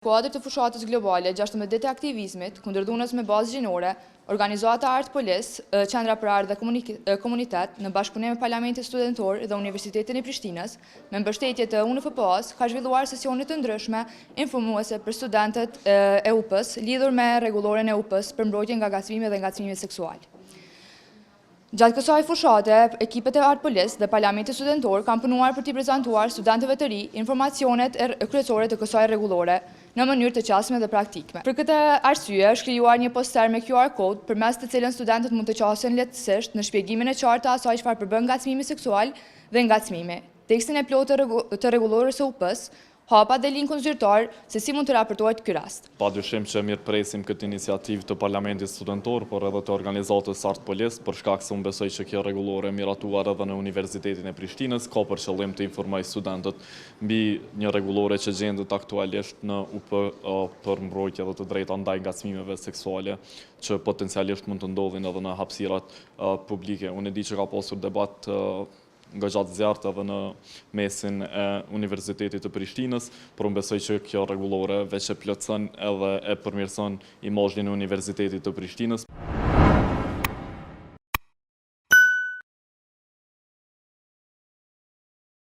Kuadër të fushatës globale, 16 ditë e aktivizmit, kundër dhunës me bazë gjinore, organizata Art Polis, Qendra për Art dhe Komunitet, në bashkëpunim me Parlamentin Studentor dhe Universitetin e Prishtinës, me mbështetje të UNFPA-s, ka zhvilluar sesione të ndryshme informuese për studentët e UP-s, lidhur me rregulloren e UP-s për mbrojtje nga ngacmime dhe ngacmime seksuale. Gjatë kësaj fushate, ekipet e Art Polis dhe Parlamenti Studentor kanë punuar për t'i prezantuar studentëve të ri informacionet kryesore të kësaj rregullore në mënyrë të qasme dhe praktikme. Për këtë arsye, është krijuar një poster me QR code përmes të cilën studentët mund të qasen lehtësisht në shpjegimin e qartë të asaj çfarë përbën ngacmimi seksual dhe ngacmimi. Tekstin e plotë të rregullores së UP-s, hapa dhe linkun zyrtar se si mund të raportohet ky rast. Padyshim që mirëpresim këtë iniciativë të Parlamentit Studentor, por edhe të organizatës Art Polis, për shkak se unë besoj që kjo rregullore miratuar edhe në Universitetin e Prishtinës ka për qëllim të informoj studentët mbi një rregullore që gjendet aktualisht në UP për mbrojtje dhe të drejta ndaj ngacmimeve seksuale që potencialisht mund të ndodhin edhe në hapësirat publike. Unë e di që ka pasur debat nga gjatë zjarrt edhe në mesin e Universitetit të Prishtinës, por unë besoj që kjo rregullore veç e plotson edhe e përmirëson imazhin e Universitetit të Prishtinës.